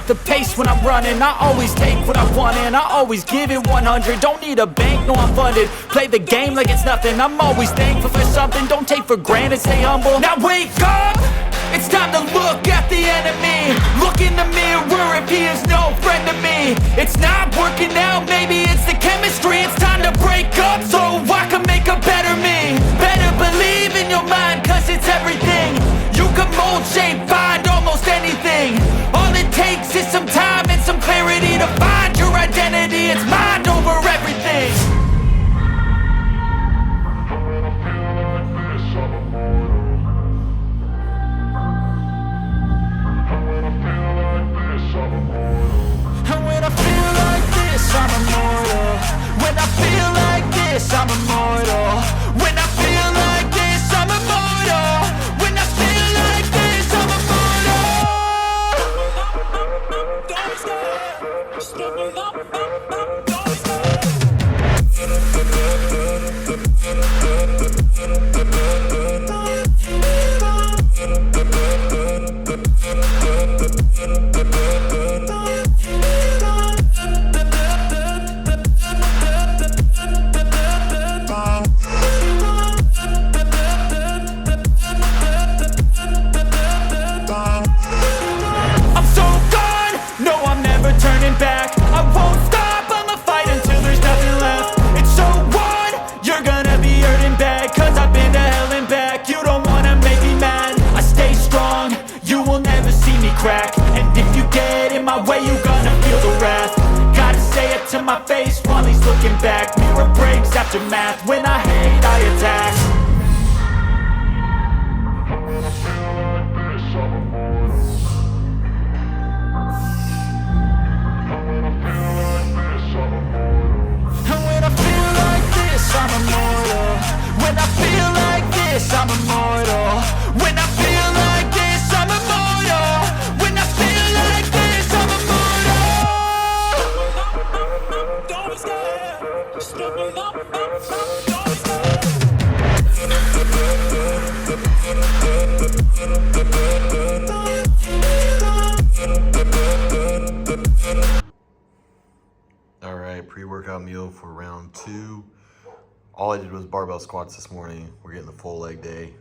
up the pace when I'm running. I always take what I want and I always give it 100. Don't need a bank, no I'm funded. Play the game like it's nothing. I'm always thankful for something. Don't take for granted, stay humble. Now wake up! It's time to look at the enemy. Look in the mirror if he is no friend to me. It's not working out, maybe it's the chemistry. It's time to break up so I can make a better me. Better believe in your mind, cause it's everything. You can mold, shape, find almost anything. All it takes is some time and some clarity to find your identity. It's mind over everything. I'm immortal. When I feel like this, I'm immortal. When I feel like this, I'm immortal. When I feel like this, I'm immortal. Don't stop. Stepping up, don't stop. Turning back, I won't stop, I'ma fight until there's nothing left. It's so on, you're gonna be hurting bad, cause I've been to hell and back. You don't wanna make me mad, I stay strong, you will never see me crack. And if you get in my way, you're gonna feel the wrath. Gotta say it to my face while he's looking back. Mirror breaks after math, when I hate, I attack. I'm immortal. When I feel like this, I'm immortal. When I feel like this, I'm immortal. When I feel like this, I'm immortal. Don't stop. Stepping up, don't stop. All right, pre-workout meal for round 2. All I did was barbell squats this morning. We're getting the full leg day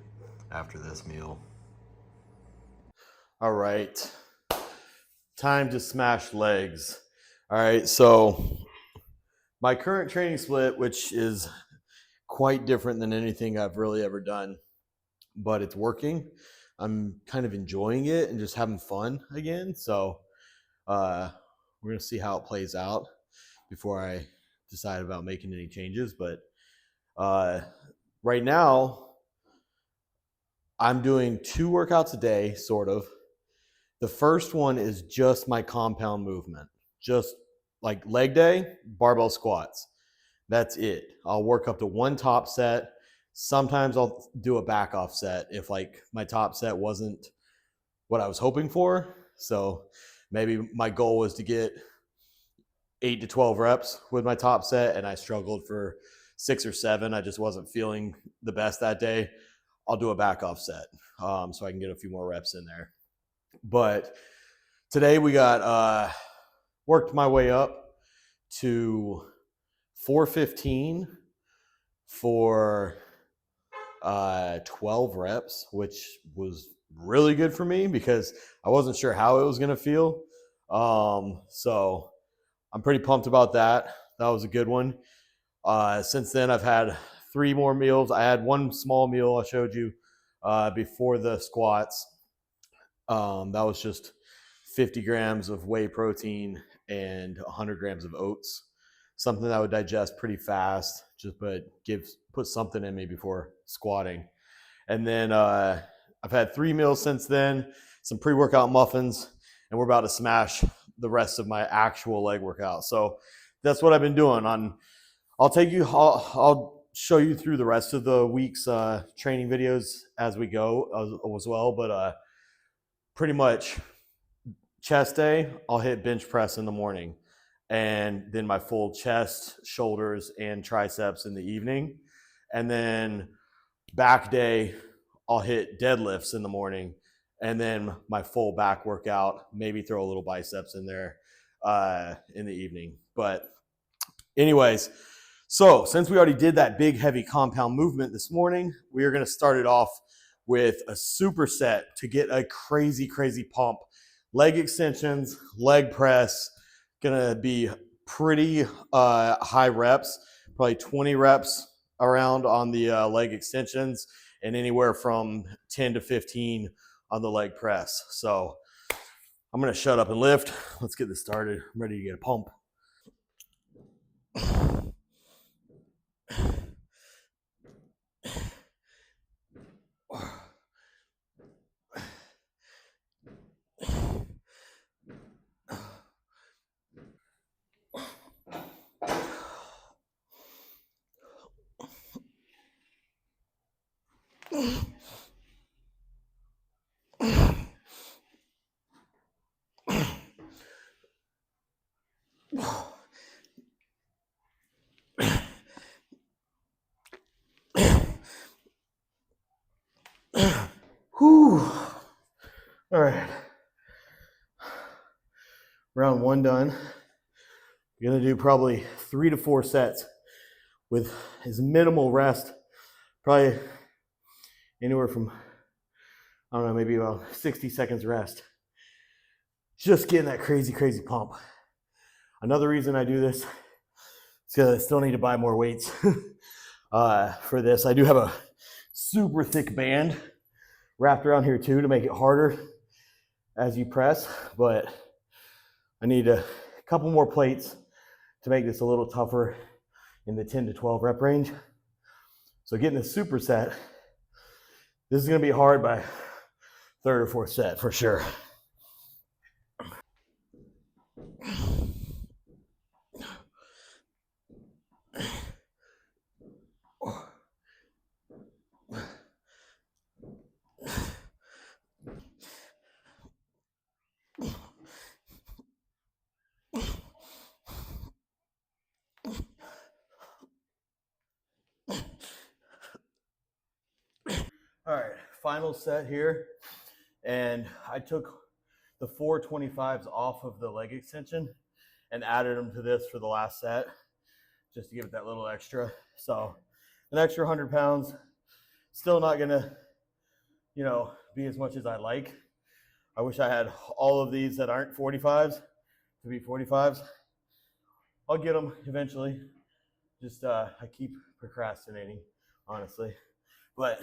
after this meal. All right, time to smash legs. All right, so my current training split, which is quite different than anything I've really ever done, but it's working. I'm kind of enjoying it and just having fun again. So we're gonna see how it plays out before I decide about making any changes. But right now, I'm doing 2 workouts a day, sort of. The first one is just my compound movement, just like leg day, barbell squats. That's it. I'll work up to 1 top set. Sometimes I'll do a back off set if like my top set wasn't what I was hoping for. So maybe my goal was to get 8 to 12 reps with my top set and I struggled for 6 or 7. I just wasn't feeling the best that day. I'll do a back off set so I can get a few more reps in there. But today we got worked my way up to 415 for 12 reps, which was really good for me because I wasn't sure how it was going to feel. So I'm pretty pumped about that. That was a good one. Since then, I've had 3 more meals. I had 1 small meal I showed you before the squats. That was just 50 grams of whey protein and 100 grams of oats. Something that would digest pretty fast, but put something in me before squatting. And then I've had 3 meals since then, some pre-workout muffins, and we're about to smash the rest of my actual leg workout. So that's what I've been doing. I'll show you through the rest of the week's training videos as we go as well. But pretty much chest day, I'll hit bench press in the morning, and then my full chest, shoulders, and triceps in the evening. And then back day, I'll hit deadlifts in the morning, and then my full back workout, maybe throw a little biceps in there in the evening. But anyways, so since we already did that big heavy compound movement this morning, we are going to start it off with a superset to get a crazy pump. Leg extensions, leg press, going to be pretty high reps, probably 20 reps around on the leg extensions, and anywhere from 10 to 15 on the leg press. So I'm going to shut up and lift. Let's get this started. I'm ready to get a pump. Whew. All right. Round one done. You're going to do probably 3 to 4 sets with as minimal rest, probably anywhere from, I don't know, maybe about 60 seconds rest. Just getting that crazy pump. Another reason I do this is because I still need to buy more weights for this. I do have a super thick band wrapped around here too to make it harder as you press, but I need a couple more plates to make this a little tougher in the 10 to 12 rep range. So getting the superset, this is going to be hard by third or fourth set for sure. All right, final set here. And I took the 425s off of the leg extension and added them to this for the last set, just to give it that little extra. So an extra 100 pounds, still not gonna, be as much as I like. I wish I had all of these that aren't 45s to be 45s. I'll get them eventually. Just I keep procrastinating, honestly. But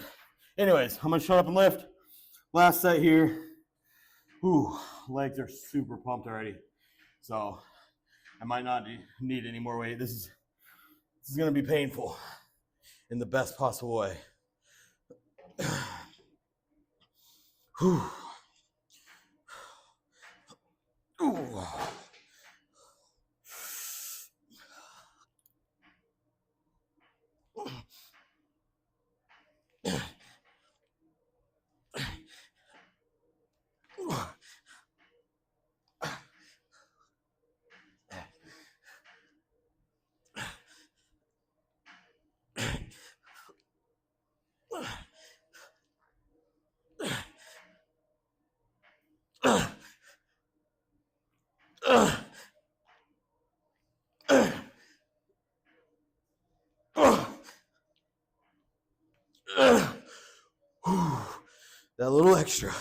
anyways, I'm gonna shut up and lift. Last set here. Whew, legs are super pumped already. So I might not need any more weight. This is gonna be painful in the best possible way. Whew. Ooh. That little extra.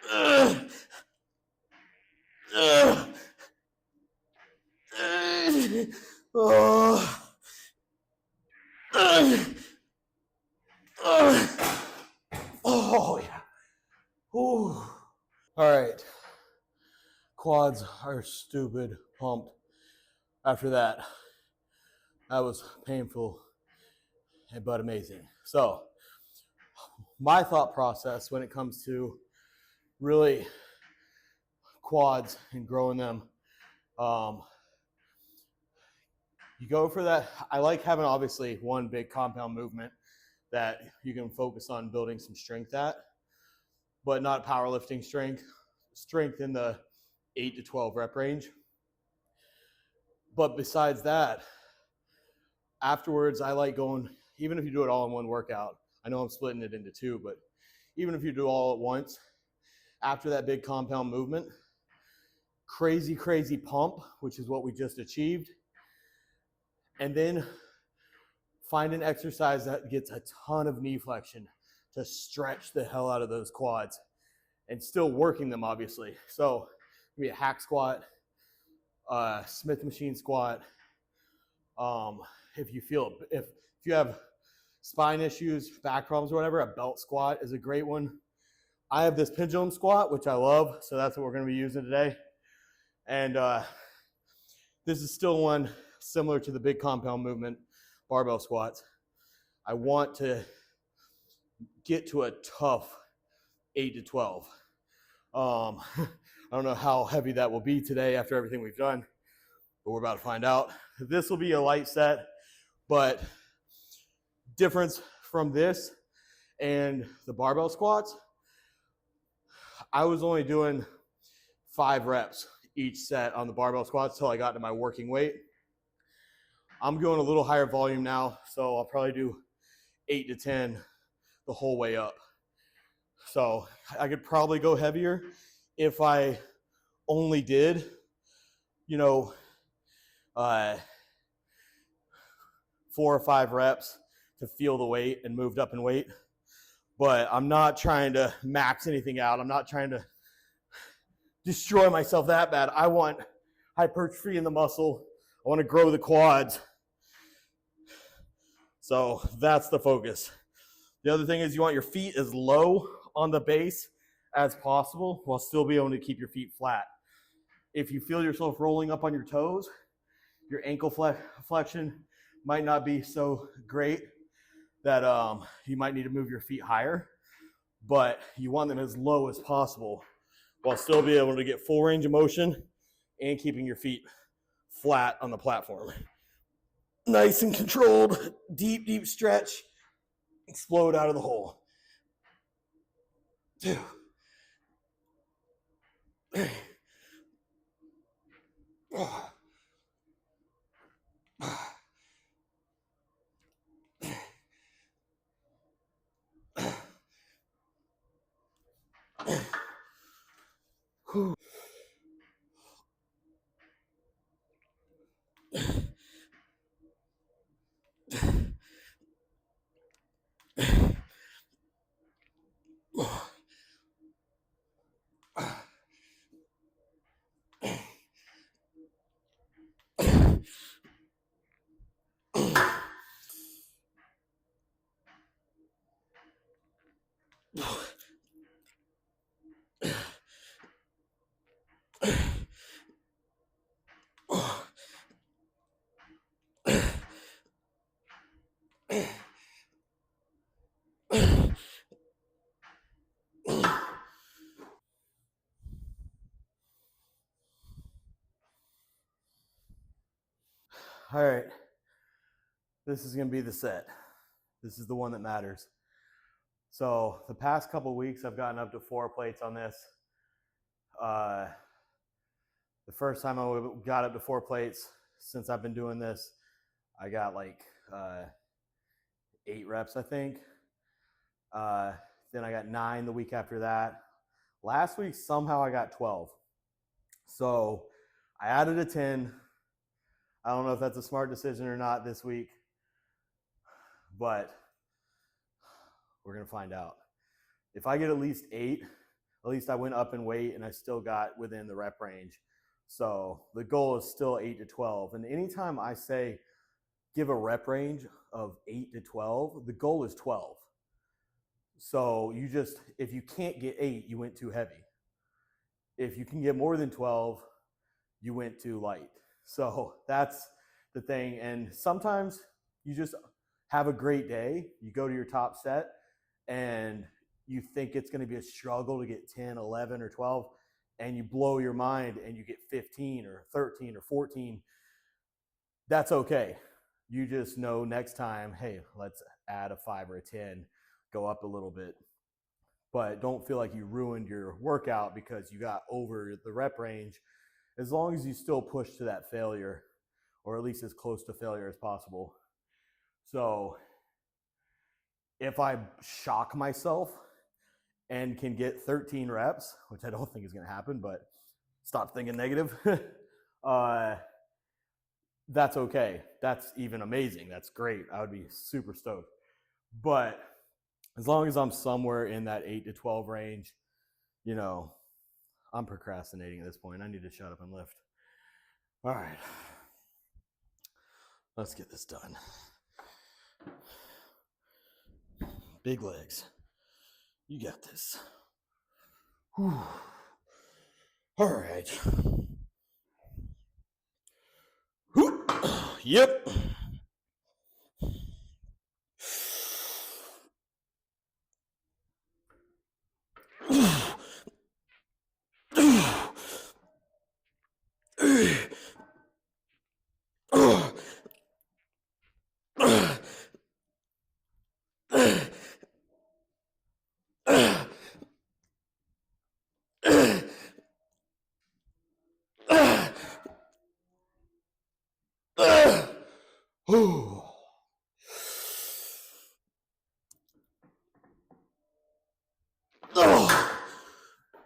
Oh yeah. Ooh. All right. Quads are stupid pumped. After that was painful but amazing. So my thought process when it comes to really quads and growing them, you go for that. I like having obviously one big compound movement that you can focus on building some strength at, but not powerlifting strength in the 8 to 12 rep range. But besides that, afterwards, I like going, even if you do it all in one workout, I know I'm splitting it into two, but even if you do all at once, after that big compound movement, crazy, crazy pump, which is what we just achieved. And then find an exercise that gets a ton of knee flexion to stretch the hell out of those quads and still working them, obviously. So maybe a hack squat, Smith machine squat. If you have spine issues, back problems, or whatever, a belt squat is a great one. I have this pendulum squat, which I love, so that's what we're going to be using today. And this is still one similar to the big compound movement, barbell squats. I want to get to a tough 8 to 12. I don't know how heavy that will be today after everything we've done, but we're about to find out. This will be a light set, but difference from this and the barbell squats, I was only doing 5 reps each set on the barbell squats till I got to my working weight. I'm going a little higher volume now, so I'll probably do 8 to 10 the whole way up. So I could probably go heavier if I only did, 4 or 5 reps to feel the weight and moved up in weight. But I'm not trying to max anything out. I'm not trying to destroy myself that bad. I want hypertrophy in the muscle. I want to grow the quads. So that's the focus. The other thing is you want your feet as low on the base as possible while still being able to keep your feet flat. If you feel yourself rolling up on your toes, your ankle flexion might not be so great that you might need to move your feet higher, but you want them as low as possible while still being able to get full range of motion and keeping your feet flat on the platform. Nice and controlled, deep, deep stretch, explode out of the hole. 2, 3. All right, this is going to be the set. This is the one that matters. So the past couple of weeks, I've gotten up to 4 plates on this. The first time I got up to 4 plates since I've been doing this, I got like 8 reps, I think. Then I got 9 the week after that. Last week, somehow I got 12. So I added a 10. I don't know if that's a smart decision or not this week, but we're going to find out. If I get at least 8, at least I went up in weight and I still got within the rep range. So the goal is still 8 to 12. And anytime I say give a rep range of 8 to 12, the goal is 12. So if you can't get 8, you went too heavy. If you can get more than 12, you went too light. So that's the thing. And sometimes you just have a great day. You go to your top set and you think it's going to be a struggle to get 10, 11, or 12, and you blow your mind and you get 15 or 13 or 14. That's okay. You just know next time, hey, let's add a 5 or a 10, go up a little bit. But don't feel like you ruined your workout because you got over the rep range, as long as you still push to that failure, or at least as close to failure as possible. So if I shock myself and can get 13 reps, which I don't think is going to happen, but stop thinking negative. That's okay. That's even amazing. That's great. I would be super stoked. But as long as I'm somewhere in that 8 to 12 range, you know, I'm procrastinating at this point. I need to shut up and lift. All right. Let's get this done. Big legs. You got this. Whew. All right. Whew. Yep.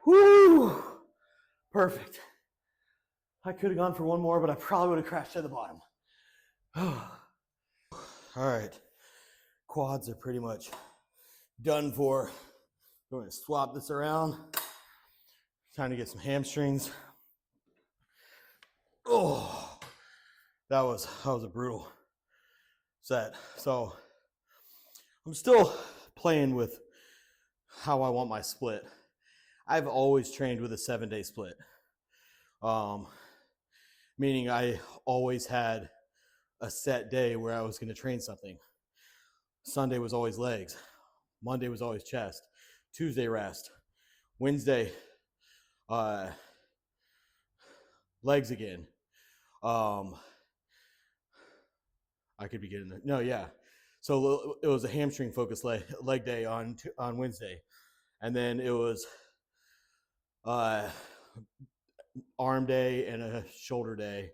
Whew. Perfect. I could have gone for one more, but I probably would have crashed at the bottom. All right. Quads are pretty much done for. I'm going to swap this around. Time to get some hamstrings. Oh, that was a brutal set. So I'm still playing with how I want my split. I've always trained with a 7-day split. Meaning I always had a set day where I was going to train something. Sunday was always legs. Monday was always chest. Tuesday rest. Wednesday, legs again. I could be getting there. No, yeah. So it was a hamstring focused leg day on Wednesday, and then it was arm day and a shoulder day,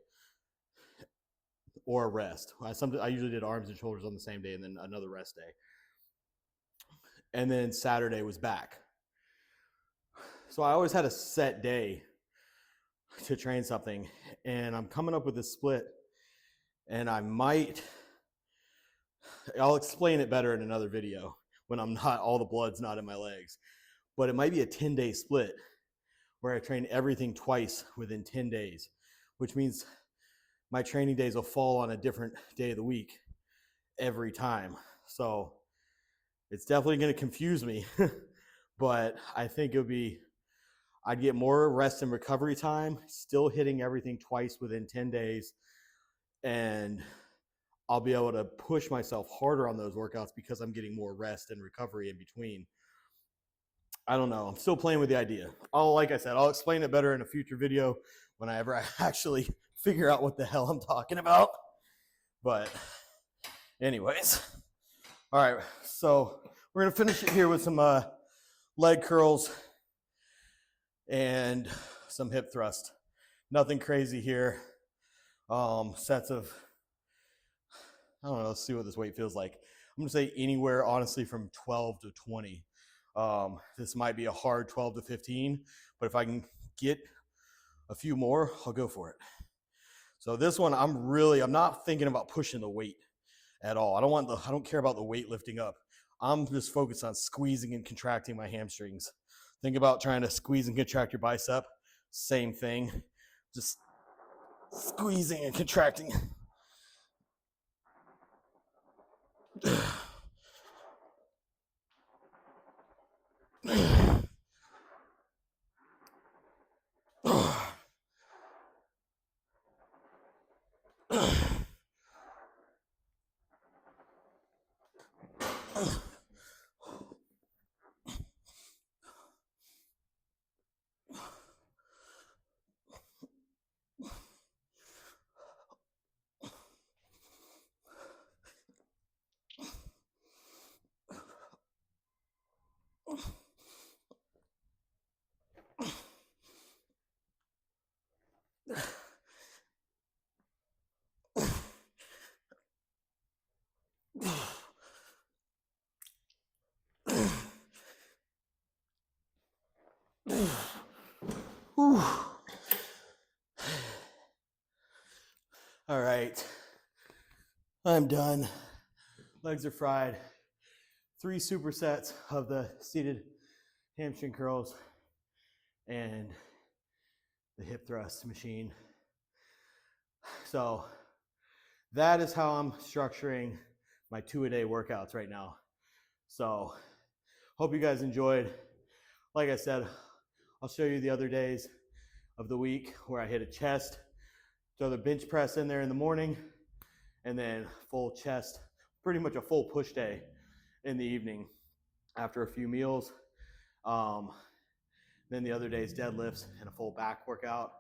or a rest. I usually did arms and shoulders on the same day, and then another rest day. And then Saturday was back. So I always had a set day to train something, and I'm coming up with this split, and I'll explain it better in another video when all the blood's not in my legs, but it might be a 10-day split where I train everything twice within 10 days, which means my training days will fall on a different day of the week every time. So it's definitely going to confuse me, but I think I'd get more rest and recovery time, still hitting everything twice within 10 days, and I'll be able to push myself harder on those workouts because I'm getting more rest and recovery in between. I don't know. I'm still playing with the idea. Like I said, I'll explain it better in a future video when I actually figure out what the hell I'm talking about. But anyways, all right. So we're going to finish it here with some leg curls and some hip thrust. Nothing crazy here. Sets of, I don't know, let's see what this weight feels like. I'm going to say anywhere, honestly, from 12 to 20. This might be a hard 12 to 15, but if I can get a few more, I'll go for it. So this one, I'm not thinking about pushing the weight at all. I don't care about the weight lifting up. I'm just focused on squeezing and contracting my hamstrings. Think about trying to squeeze and contract your bicep. Same thing. Just squeezing and contracting. Whew. All right, I'm done. Legs are fried. 3 supersets of the seated hamstring curls and the hip thrust machine. So that is how I'm structuring my 2-a-day workouts right now. So hope you guys enjoyed. Like I said, I'll show you the other days of the week where I hit a chest, throw the bench press in there in the morning, and then full chest, pretty much a full push day in the evening after a few meals. Then the other days deadlifts and a full back workout.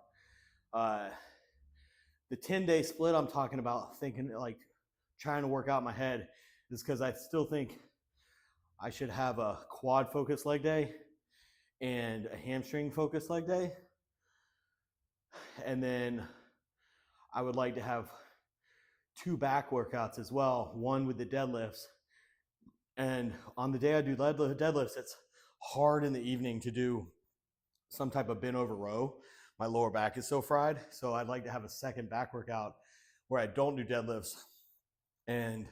The 10-day split I'm talking about, thinking like trying to work out in my head, is because I still think I should have a quad focused leg day and a hamstring focused leg day. And then I would like to have 2 back workouts as well, one with the deadlifts. And on the day I do deadlifts, it's hard in the evening to do some type of bent over row. My lower back is so fried. So I'd like to have a second back workout where I don't do deadlifts and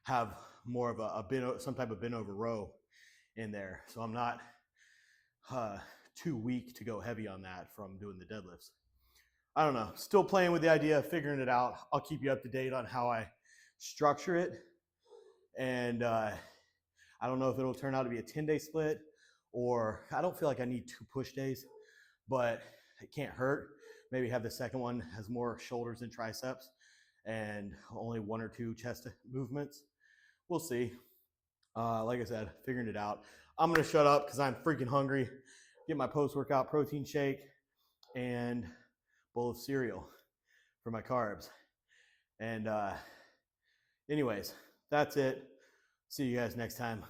have more of some type of bent over row in there. So I'm not too weak to go heavy on that from doing the deadlifts. I don't know. Still playing with the idea, figuring it out. I'll keep you up to date on how I structure it. And I don't know if it'll turn out to be a 10-day split, or I don't feel like I need 2 push days, but it can't hurt. Maybe have the second one has more shoulders and triceps and only 1 or 2 chest movements. We'll see. Like I said, figuring it out. I'm going to shut up because I'm freaking hungry. Get my post-workout protein shake and bowl of cereal for my carbs. And anyways, that's it. See you guys next time.